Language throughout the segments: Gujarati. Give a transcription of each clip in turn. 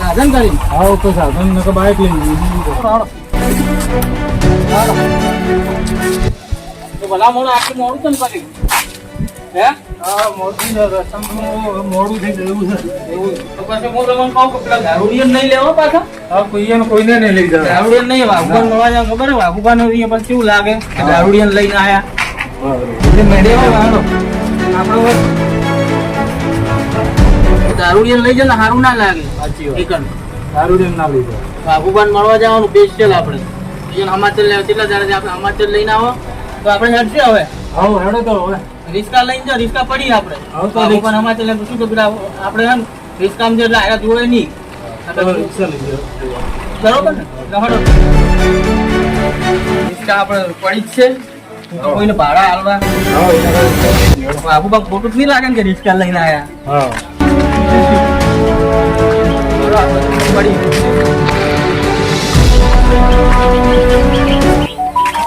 સાધન કરી આવો તો સાધન નકર બાઇક લઈ ભલા મોડું આખી મોડું તો કરી હે મોડું થઈ ગયું છે એવું તો પછી હું તમને કહું કે પેલા દારૂડિયન નહીં લેવો પાછા કોઈને નહીં લઈ જાય દારૂડિયન નહીં વાઘુબાન મળવા જાવ ખબર વાઘુબાન અહીંયા પછી કેવું લાગે કે દારૂડિયન લઈને આયા એટલે મેળે વાળો આપણો દારૂડિયન લઈ જાય ને સારું ના લાગે સાચી વાત દારૂડિયન ના લઈ જાય વાઘુબાન મળવા જવાનું સ્પેશિયલ આપણે સમાચાર લેવા કેટલા દાડા આપણે સમાચાર લઈને આવો તો આપણે હેડશે હવે હેડો તો હવે રિસ્કા લઈને જો રિસ્કા પડી આપણે પણ સમાચાર લે શું તો આપણે એમ રિસ્કામાં જે એટલે આયા જોડે નહીં બરોબર ને હેડો રિસ્કા આપણે પડી જ છે કોઈને ભાડા હાલવા બાબુ ખોટું જ નહીં લાગે ને કે રિસ્કા લઈને આયા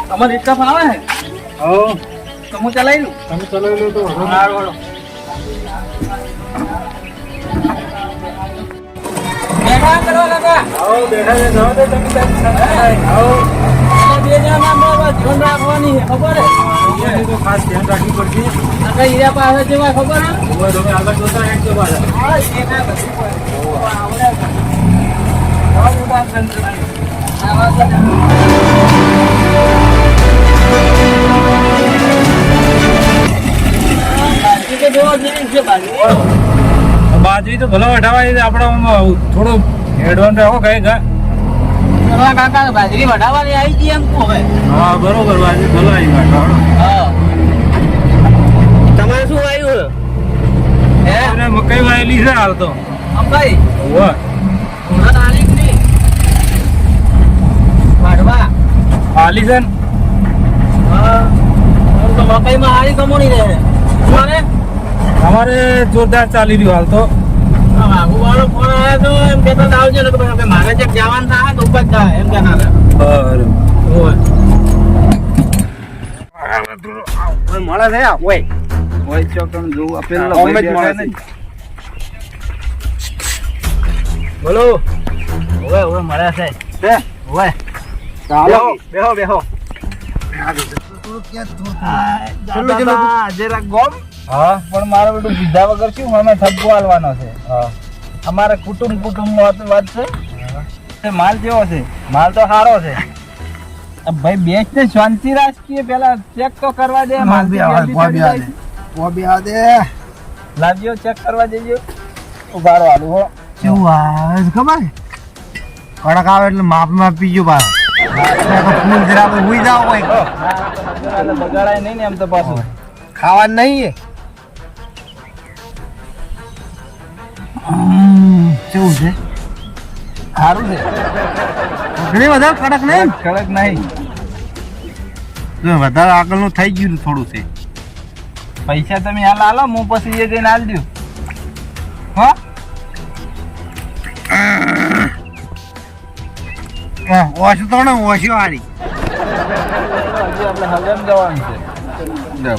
તમારે રિક્ષા ફાવે હે તો હું ચલાવી લઉં તમે ચલાવી લો તો સારું બેઠા કરો કાકા બેઠા છે જાવ તો તમે બે જણા ધ્યાન રાખવાની છે ખબર હે તો ખાસ ધ્યાન રાખવી પડશે આખા હીરા પાસે જેવા ખબર હે તમે આગળ જોતા એક કે બાદ હા એ ના બાજરી તો ભલો વઢાવાય આપડે થોડો એડવાન્સ રાખો કઈ કાકા બાજરી વઢાવાની આવી ગઈ એમ કહો હા બરોબર બાજરી ભલો આવી તમારે શું આવ્યું હે મકાઈ વાયેલી છે હાલ તો મકાઈ આલી છે તો મકાઈમાં હારી કમોણી રહે અમારે જોરદાર ચાલી રહ્યું હાલ તો વાઘુ વાળો ફોન આવ્યો તો એમ કેતો આવજો ને કે મારે ચેક જવાન થાય તો ઉપર થાય એમ કેના મળે છે ઓય ચોકન જોવું આપેલો મળે નહીં બોલો ઓય મળે છે ઓય ચાલો બેહો હા પણ મારે બધું પીધા વગર શું અમે થબ્બો હાલવાનો છે અમારે કુટુંબ વાત છે માલ કેવો છે માલ તો સારો છે ભાઈ બેચ ને શાંતિ રાખીએ પેલા ચેક તો કરવા દે લાવજો ચેક કરવા જઈએ ઉભારો હાલું હો કેવું આવે ખબર કડક આવે એટલે માપમાં પીજો બાર ફૂલ જરા હુઈ જાવ હોય બગાડાય નહીં ને એમ તો પાછું ખાવાનું નહીં કેવું છે સારું છે ઘણી વધારે કડક નહીં વધારે આગળનું થઈ ગયું થોડું છે પૈસા તમે હાલ આલો હું પછી એ જઈને હાલ દઉં હા ઓછું તો ને ઓછી વાળી આપણે હજાર જવાનું છે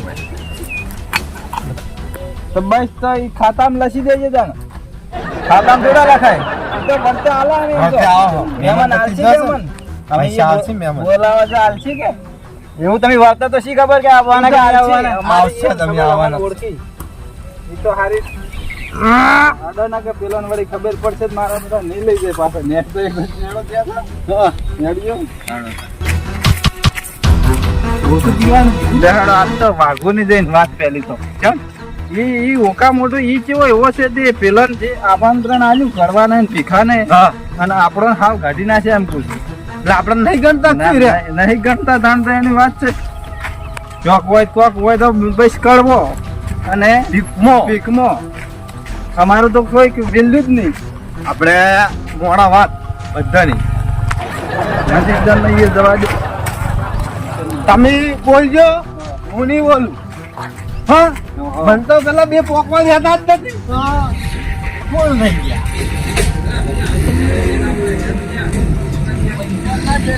તો બસ તો એ ખાતામાં લસી દેજે તને ખાતામાં થોડા લખાય તો વળતે આલા ને મહેમાન આલસી મહેમાન બોલાવા છે આલસી કે એવું તમે વાર્તા તો શી ખબર કે આવવાના કે આવશે તમે આવવાના ઓળખી એ તો હારી આડો ના કે પેલોને વળી ખબર પડશે મારા બધા નહીં લઈ જાય પાછા નેટ તો એક નેડો ત્યાં હા નેડ્યો ઓછું દીવાનું દેહાડો આજ તો વાઘો ની જઈને વાત પહેલી તો કેમ ઈ ઓકા મોટો ઈ કેવો એવો છે તે પેલો જે આમંત્રણ આલ્યું કરવાને ભીખાને અને આપણો હાવ કાઢી નાખે એમ પૂછ્યું એટલે આપણે નહીં ગણતા ધાન એની વાત છે ચોક હોય તો બસ કડવો અને ભીખમો અમારું તો કોઈ વેલ્યુ જ નહીં આપણે મોડા વાત બધાની જવા દે તમે બોલજો હું નહીં બોલું હા મને તો પેલા બે પોકવા જતા જ નથી બોલ થઈ ગયા લઈ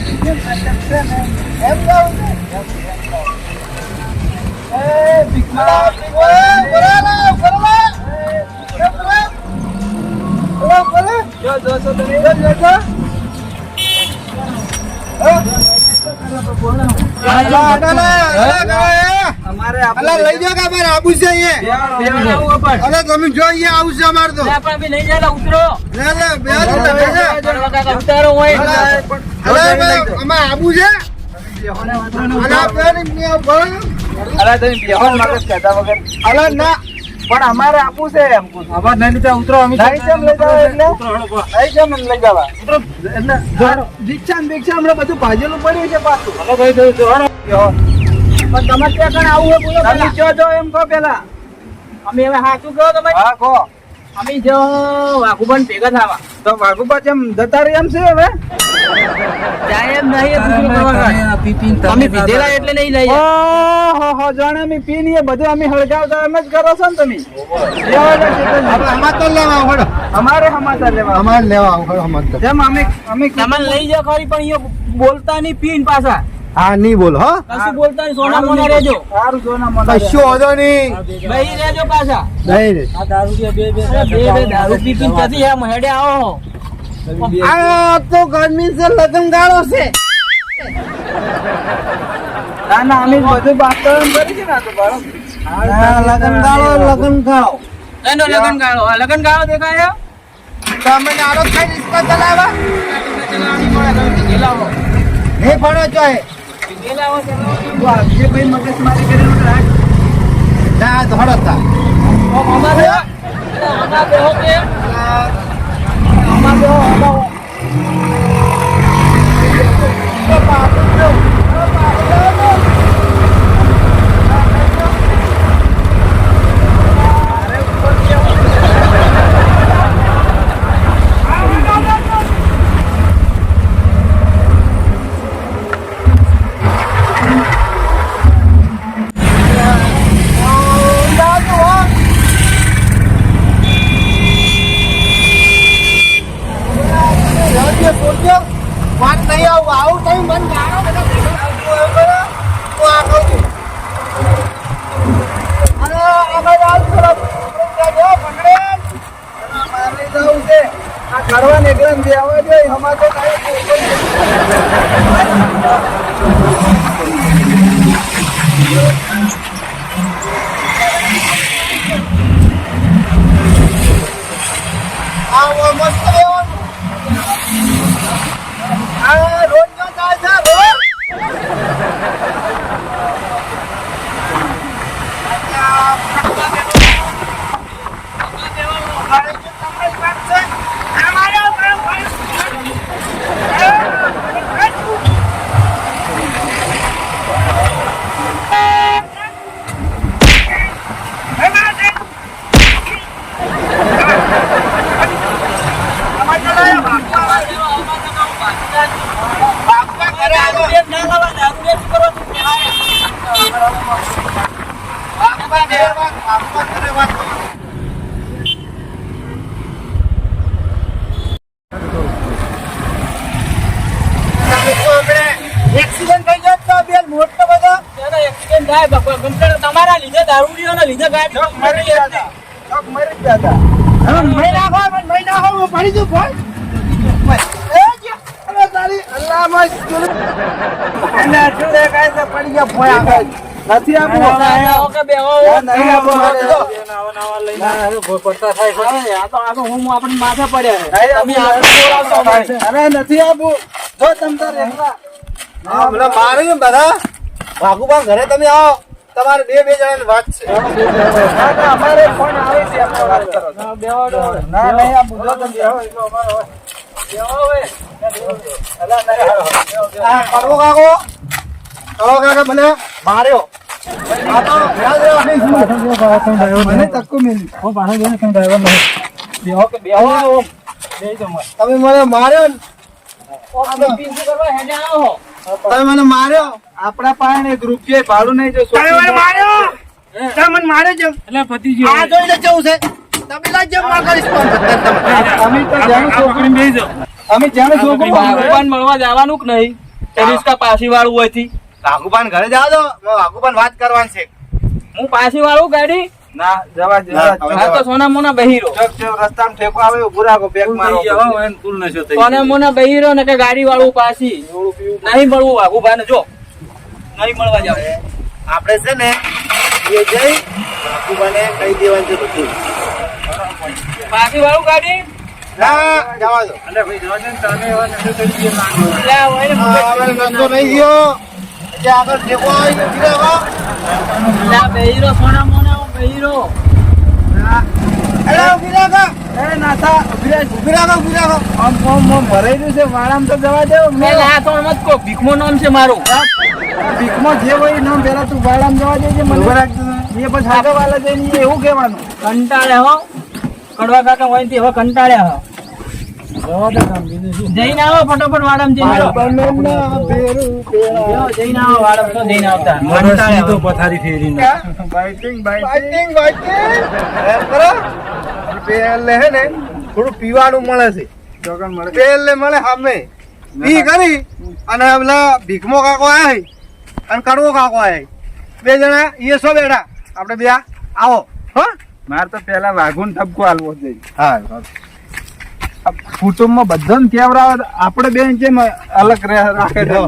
જાઓ કે અમારે આબુ છે અહીંયા તમે જો અહીંયા આવું છે અમારે તો લઈ જાય ઉતરો અમારે આબુ છે પણ અમારે આપવું છે એમ અમારે નહીં લીધા ઉતરો અમે નહીં કેમ લઈ જાવ એટલે નહીં કેમ લઈ જવા ઉતરો એટલે દીક્ષા ને દીક્ષા હમણાં બધું ભાજેલું પડ્યું છે પાછું પણ તમારે ત્યાં કણ આવું હોય બોલો તમે કયો છો એમ કહો પેલા અમે હવે સાચું કહો તમે હા કહો અમે જો વાઘુબન ભેગા થવા તો વાઘુબા જેમ જતા રહી એમ છે હવે જાય એમ નહીં અમે પીધેલા એટલે નહીં લઈ ઓહો જાણે અમે પીને બધું અમે હળગાવતા એમ જ કરો છો ને તમે સમાચાર લેવા આવો અમારે સમાચાર લેવા અમારે લેવા આવો સમાચાર જેમ અમે તમે લઈ જાઓ ખરી પણ અહીંયા બોલતા નહીં પીન પાછા હા નહીં બોલ હો કશું બોલતા નહીં સોના મોના રહેજો સારું સોના મોના કશું વાંધો નહીં બહી રહેજો પાછા નહીં રે આ દારૂ બે દારૂ પી પી પછી આમ હેડે આવો આ તો ગરમી છે લગન ગાળો છે ના ના અમે બધું વાતાવરણ કરી છે ને આ તો બરાબર લગન ગાળો એનો લગન ગાળો આ લગન ગાળો દેખાય તમે નારો ખાઈ રિસ્કો ચલાવા ગેલાવો નહીં પડો ચોય ગેલાવો જે ભાઈ મગજ મારી કરેલું રાખ ના ધોડતા અમારે બેહો કે અમારે બેહો વાત નહીં આવું તમે મન જાણો બધા તો આ કહું છું અને અમારે આજ થોડા પકડે મારે જવું છે આ કરવા નીકળે બે આવે છે અમારે આ મસ્ત રહેવાનું આ રોજ નો થાય છે રોજ એક્સિડન્ટ થઈ ગયો તો બેન મોટો બધો એક્સિડન્ટ થાય તમારા લીધે દારૂડીઓના લીધે ગાડી મરી ગયા હતા મરી ગયા હતા મહી નાખો પડી જુ ફોન તારી અલ્લાહ અને શું દેખાય છે પડી ગયા ફોયા નથી આપવું ઓકે બેહો નહીં આપવું હું આપણી માથે પડ્યા અરે નથી આપવું જો તમ તાર એકલા મારે બધા વાઘુબા ઘરે તમે આવો તમારે બે જણાની વાત છે અમારે ફોન આવે છે આપણે વાત કરો ના નહીં આપવું જો તમે કરવો કાકો મને માર્યો આ તો યાદ રહેવાની મને તક્કો મિલી હું પાછો જોઈને કેમ ડ્રાઈવર નહીં તમે મને માર્યો ને તમે મને માર્યો આપણા પાસે એક રૂપિયા ભાડું નહીં જો તમે મને માર્યો છે એટલે પતિજી આ જોઈને જવું છે તમે લાજ જેમ માં કરીશ પણ અમે તો જાણું છોકરી બેસી જાઓ અમે જાણું છોકરી ભગવાન મળવા જવાનું કે નહીં રિસ્કા પાછી વાળું હોય થી વાઘુબાન ઘરે જાવ તો વાઘુબાન વાત કરવાની છે. હું પાછી વાળું ગાડી ના જવા દે ના, આ તો સોના મોના બહીરો રસ્તામાં ઠેકો આવે ઉભો રાખો બેગ મારો સોના મોના બહીરો ને કે ગાડી વાળું પાછી નહીં મળવું વાઘુભાઈ ને જો નહીં મળવા જાવ આપણે છે ને એ જઈ વાઘુબાને કહી દેવાનું છે બધું. પાછી વાળું ગાડી ના જવા દો. અલે ભાઈ જવા દે ને, તને એવા નશો કરી દે લાગે. એટલે આ હોય ને હવે નંદો નહીં ગયો જે આગળ ઠેકો આવી ઉભી રહો. એટલે આ બહીરો સોના મોના બહીરો અરે ઉભી રાખો. એ નાથા ઉભી રહે. ઉભી રાખો, ઉભી રાખો. આમ ભરાઈ રહ્યું છે વાળામાં તો જવા દે મેં આ તો મત કો ભીખમો નામ છે મારું ભીખમાં જે હોય નામ પેલા તું વાળામાં જવા દેજે મને ઉભો રાખજો. એ પછી આગળ વાળા જઈને એવું કહેવાનું કંટાળે હો કડવા કાકા હોય તે હવે કંટાળે હો જવા દે કામ બીજું શું જઈને આવો ફટાફટ વાડમ જઈને આવો. જો જઈને આવો વાડમ તો જઈને આવતા કંટાળે હો. પથારી ફેરીને બાઇટિંગ ફાઇટિંગ, ફાઇટિંગ. એમ કરો. પેલે હે ને થોડું પીવાનું મળે છે. ચોકન મળે પેલે મળે સામે પી કરી અને પેલા ભીખમો કાકો આય અને કડવો કાકો આય બે જણા એ સો બેઠા આપણે બે આવો હો. મારે તો પેલા વાઘુન ઠપકો હાલવો જોઈએ હા કુટુંબમાં બધાને કેવરાવે આપણે બેન કેમ અલગ રાખે છે?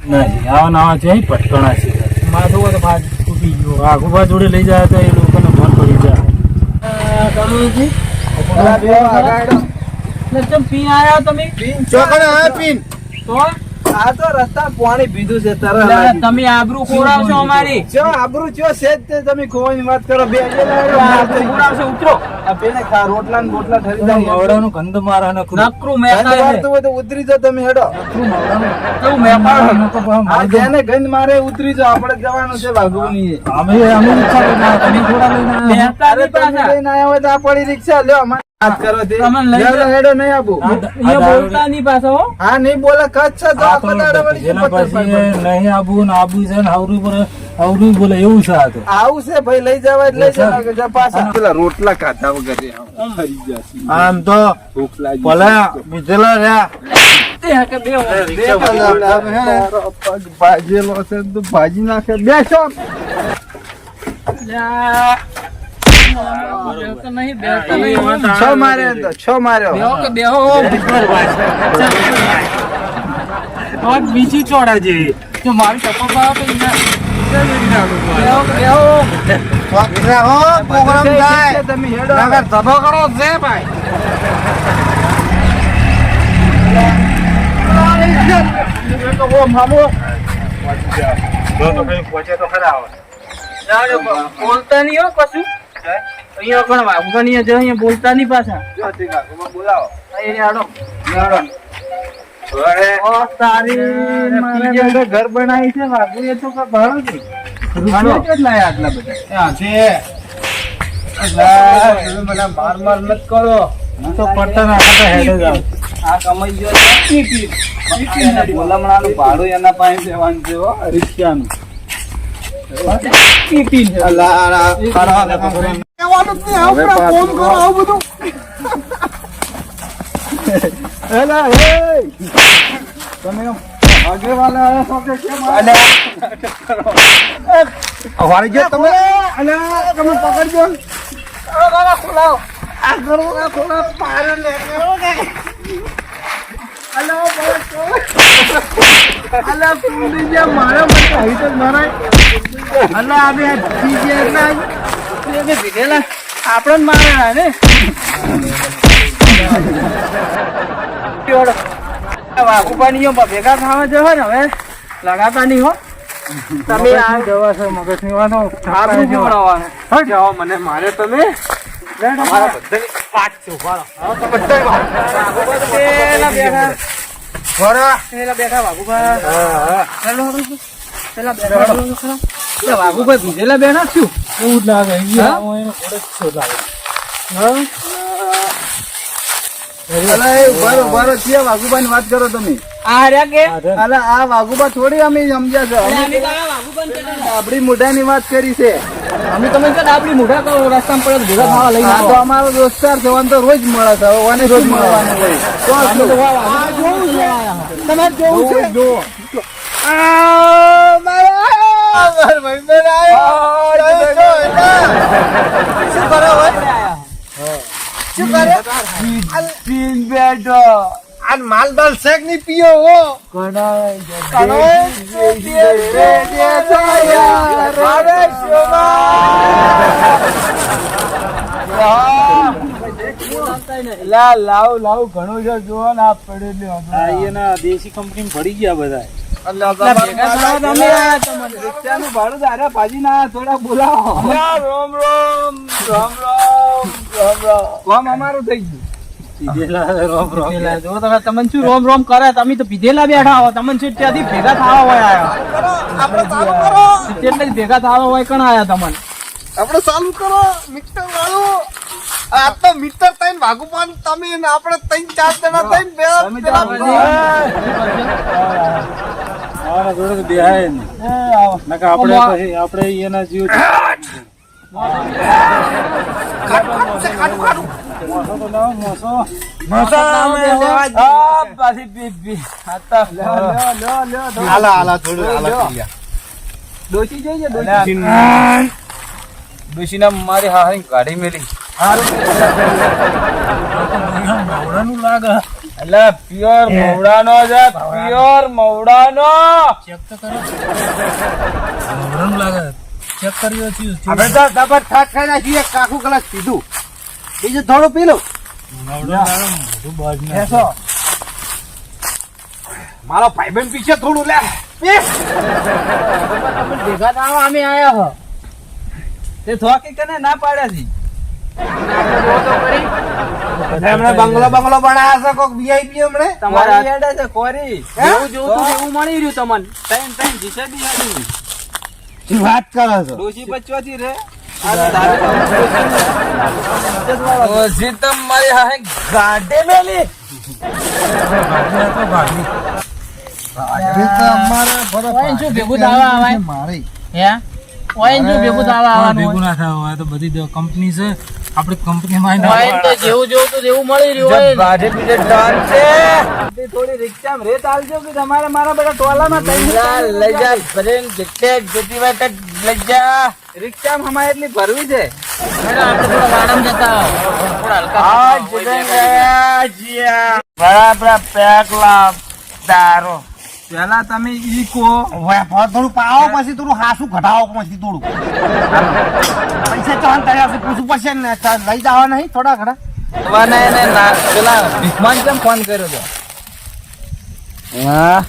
નહીં આવા નવા છે પટકણા છે માથું તો ભાગ તૂટી ગયો વાઘુભા જોડે લઈ જાય તો એ લોકોને મન પડી જાય કમળજી પેલા બે આગાડો. એટલે ચમ પી આયા તમે ચોકડે હા પીન તો આ તો રસ્તા પાણી પીધું છે એટલે તરત તમે આબરૂ ખોરાવશો અમારી ચો આબરૂ ચો છે જ તે તમે ખોવાની વાત કરો બે આબરૂ ખોરાવશો ઉતરો આ પેને ખા રોટલા ને બોટલા ઠરી જાય મવડાનું ગંધ મારા નકરું નકરું ગંધ મેકાય મારતું હોય તો ઉતરી જાઓ તમે હેડો કેવું મેકાય આ જેને ગંધ મારે ઉતરી જાઓ આપણે જવાનું છે વાઘુની અમે રિક્ષા લઈને આવ્યા, તમે થોડા લઈને આવ્યા. મેકાય અરે તમે પાછા લઈને આયા હોય તો આ પડી રિક્ષા લ્યો અમારે વાત કરો તે તમે લઈ હેડો હેડો નહીં આપું એ બોલતા નહીં પાછો હો. હા નહીં બોલે કચ્છ છે તો આ આખો દાડો વળી જેના પત્તર પછી પાડો. નહીં આબુ ને આબુ છે ને આવરું બોલે એવું છે આ તો આવું છે ભાઈ લઈ જવા જ લઈ જવા જા પાછા પેલા રોટલા ખાધા વગર ફરી જશે આમ તો ભૂખ લાગી ભલા બીજેલા રહ્યા તે હકે બે પગ ભાજેલો છે તો ભાજી નાખે બેસો લ્યા. બેહતો નહીં, બેહતો નહીં. છ મારે તો છ માર્યો બેહો કે બેહો બીજી ચોડા છે જો મારી ચપ્પલ પાડો તો એના બેહો કે બેહો રાખો પ્રોગ્રામ થાય તમે હેડો નગર ધબો કરો છે ભાઈ બોલતા નહીં હો કશું અહીંયા પણ વાઘુબાની જો અહીંયા બોલતા નહીં પાછા બોલાવો અહીંયા હાડો ઓ તારી મારે બેટા ઘર બનાવી છે વાઘુ એ તો કા ભાડો છે રૂપિયા કેટલા આટલા બધા મને માર માર મત કરો તો પડતા ના હતા હેડે જાવ આ કમાઈ ગયો ભલામણાનું ભાડું એના પાસે દેવાનું છે હો રિક્ષાનું હવે પાછું એલા, એ! તમે આગેવાલે આવ્યા છો કે કેમ વાળી ગયો તમે અલ્યા, તમે પકડજો ખોલાવો આ કરો આ ખોલા પાર લે અલ્યા પૂરી જે મારા માટે આવી તો મારા અલ્યા અમે બીજે એટલા ભીગેલા આપણે જ મારેલા ને વાઘુબાની ભેગા થવા જો ને હવે લગાતા નહીં હો તમે આ દવા છે મગજની વાતો આબરૂ ખવડાવવાનું. હટ જાઓ મને મારે તમે વાઘુબા તો પેલા બેઠા પેલા બેઠા વાઘુબા પેલા બેઠા ખરા. પેલા વાઘુભાઈ ભીગેલા બેઠા શું એવું જ લાગે હા? એને થોડોક છો લાગે ઉભારો ક્યાં વાઘુબાની વાત કરો તમે આ રહ્યા કે અલા આ વાઘુબા થોડી અમે સમજ્યા છો અમે કયા વાઘુબાને કહેતા? આપડી મોઢાની વાત કરી છે અમે તમે કદાચ આપણી મોઢા કરો રસ્તામાં પડે તો ભેગા થવા લઈને આ આવો. તો અમારો દોસ્તાર છે ઓન તો રોજ મળે છે ઓને રોજ મળવાનું હોય તો અમે તો આટલું. વાહ, વાહ. તમારે જોવું છે જો મારા ભાઈબંધ આયો. શું કરો હોય? શું કરે? પીન બેઠો આ માલદાર શેક ની પીયો હો. લાવ ઘણું છે જો ને આ પડેલું આ એના દેશી કંપની ભરી ગયા બધા. રિક્ષાનું ભાડું તારે ભાજી ના થોડા બોલાવો. રોમ કોમ અમારું થઈ ગયું. પીધેલા રોમ રોમ. પીધેલા. જો તમે તમને શું રોમ રોમ કરે, તમે તો પીધેલા બેઠા હો, તમને શું ત્યાંથી ભેગા થવા હોય આયા, આપણે ચાલુ કરો. એટલે જ ભેગા થવા હોય કણ આયા તમને. આપણે ચાલુ કરો મિક્સર વાળું. આ તો મિક્સર તઈને ભાગુપાન તમે ને આપણે 3-4 જણા થઈને તમે પેલા આના જોડે તો બેહાય નહીં. નકર આપણે પછી આપણે એના જીવ મોસો તો લાવો, મોસો. પાછી પી હાલા થોડું હાલા પીયા. ડોસી જઈએ ડોસી ના મારી હારી ગાડી મેલી મવડાનું લાગે. એટલે પ્યોર મવડાનો છે, પ્યોર મવડાનો. ચેક તો કરો. મવડાનું લાગે. ચેક કર્યો છે. આપણે તો ડબર ઠાક ખાઈ નાખીએ. કાકુ કલાક પીધું, બીજું થોડું પી લો. મવડાનું લાગે. મોઢું બાજ ના. બેસો. મારો ભાઈબંધ પીછે થોડું લે. ભેગા થવા અમે આયા હો. તે થોકી કને ના પાડ્યા છે. એમણે બંગલો બનાવ્યા છે કોક વીઆઈપી હમણે. તમારા કોરી હેડે છે કોરી. જેવું જોતું એવું મળી રહ્યું તમને. ત્રણ જીસેબી હેડી. શું વાત કરો છો? ડોસી બચવાથી રે ડોસી તમ મારી હારે ગાડી મેલી. ઓય શું ભેગું થવા આવાય? મારી હે? ઓય શું ભેગું થવા આવવાનું ભેગું હોય? ના થવા હોય તો બધી કંપની છે. આપણી કંપનીમાં ઓય તો જેવું જોતું એવું મળી રહ્યું હોય. ગાડી પીછે ડોન છે. થોડી રિક્ષામાં રેત આલજો કે તમારે મારા બધા ટોલામાં લઈ જા ભરેન જેટલે જેટી વાત લઈ જા. રિક્ષામાં હમારે એટલી ભરવી છે. હેડો આપણે થોડા વાડામાં જતા આવો. થોડા હલકા આ થતા જીયા બરાબર પેકલા દારો. પેલા તમે ઈ કો થોડું પાવો પછી થોડું હાસું ઘટાવો પછી થોડું પૈસા તો તૈયાર છે પૂછવું પડશે ને લઈ જવા નહીં થોડા ઘણા પેલા ભીખવાન કેમ ફોન કર્યો તો? હા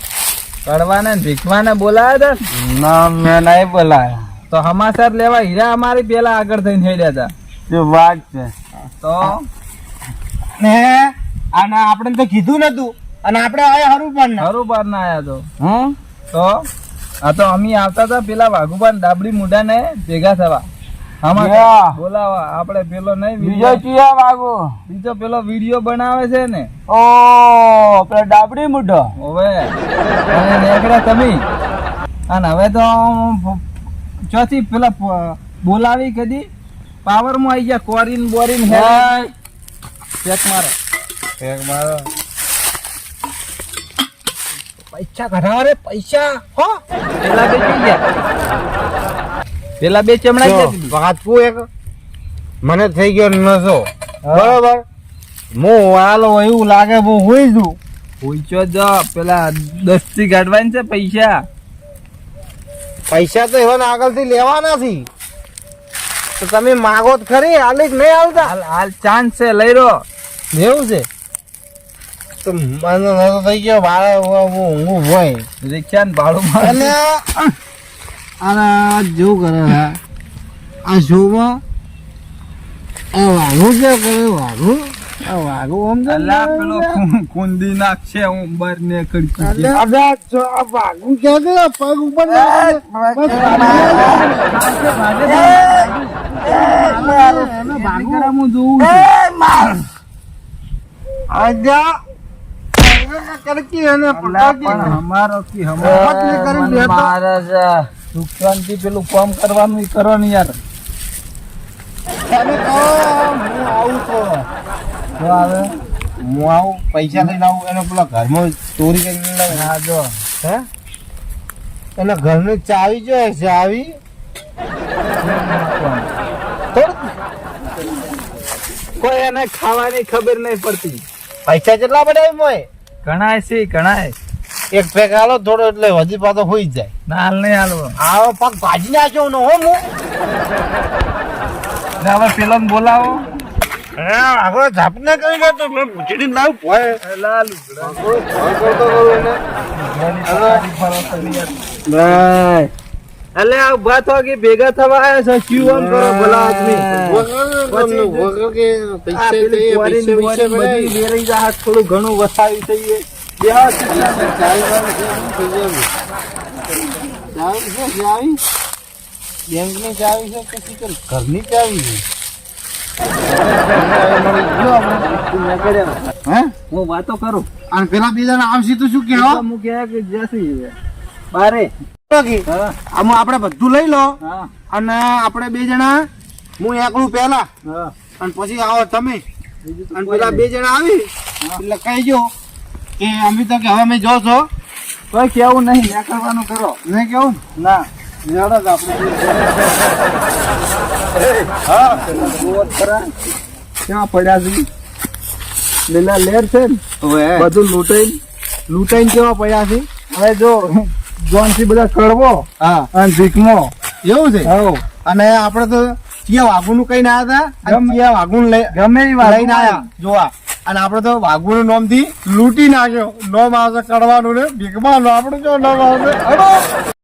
કડવાને ભીખવાને બોલાયા હતા? ના મેં નહીં બોલાયા. તો સમાચાર લેવા હીરા અમારી પેલા આગળ થઈને હેડ્યા હતા. શું વાત છે? તો ને અને આપણે તો કીધું નતું અને આપણે આયા હરું પણ હરુબાર ના આયા તો તો આ તો અમે આવતા હતા પેલા વાઘુબાન ડાબડી મુઢા ને ભેગા થવા. બોલાવા આપણે પેલો નહીં બીજો પેલો વિડીયો બનાવે છે ને. ઓ પેલો ડાબડી મુઢો હવે નીકળ્યા તમે. અને હવે તો ચોથી પેલા બોલાવી કદી પાવર માં આવી ગયા. કોરીન બોરીન હે પેક મારો પૈસા ઘટાવા રે પૈસા હો. પેલા બે જઈ ગયા. પેલા બે ચમડા ગયા. વાતવું એક મને થઈ ગયો નશો બરોબર. હું હાલો એવું લાગે હું હોઈ દઉં. પૂછો જો પેલા 10 થી કાઢવાની છે પૈસા. પૈસા તો એવા આગળથી લેવા નથી તો તમે માગો તો ખરી હાલી જ નહીં આવતા. હાલ ચાન્સ છે લઈ રો. એવું છે તો મને નતો થઈ ગયો વાળે ઊંઘું હોય રિક્ષા ને ભાડું અને આ જો કરે આ જોવા આ વાઘું છે કરે વાઘું આ વાઘું આમ પેલો કુંદી નાખશે હું બાર ને કરી વાઘું ક્યાં ગયા પગ ઉપર હું જોઉં પેલું કામ કરવાનું ઈ કરો ને યાર. હું આવું પૈસા લઈને આવું એનો પેલા ઘરમાં ચોરી કરીને લાવું. હા જો હે એના ઘરની ચાવી જોઈએ ચાવી કોઈ એને ખાવાની ખબર નહીં પડતી. પૈસા કેટલા પડે મોય ઘણાય છે ઘણાય. એક પેક આલો થોડો એટલે હજી પાછો હોઈ જાય ના હાલ નહીં હાલવો. આવો પગ ભાજી નાખ્યો નો હો હું ને હવે પેલો ને બોલાવો. આગળ ઝાપને કરી ગયો તો મેં પૂછડી લાવ પોય લાલ અલે આ ઉભા થો કે ભેગા થવા આવ્યા છે. શું આમ કરો ભલા આદમી? આ પેલી કુંવારીની બુવારીની બધી વેરાઈ જા. થોડું ઘણું વસાવી થઈએ. બેહો બેંકની ચાવી છે પછી કે ઘરની ચાવી છે હે હું વાતો કરું. અને પેલા બીજા આવશે તો શું તો કહેવા હું કહે કે જશે બારે. આમાં આપણે બધું લઈ લો હા અને આપણે બે જણા હું એકલું પહેલા હા અને પછી આવો તમે બીજું તો અને કોઈ પેલા નહીં. બે જણા આવી એટલે કહીજો કે અમે તો કે હવે અમે જો છો કોઈ કેવું નહીં. નીકળવાનું કરો. નહીં કેવું ના નેડો જ આપણે હા ગોવત ખરા. ક્યાં પડ્યા છે? લીલા લેર છે ને બધું લૂંટાઈને કેવા પડ્યા છે. હવે જો જોનથી બધા કડવો હા અને ભીખમો. એવું છે હવ અને આપણે તો ચિયા વાઘુનું કઈ ના હતા અને ગમે- ચિયા વાઘુનું ગમે એ વાત લઈને આયા જોવા અને આપણે તો વાઘુનું નામ થી લૂંટી નાખ્યો નોમ આવશે કડવાનું ને ભીખમાં આપણે જો નામ આવશે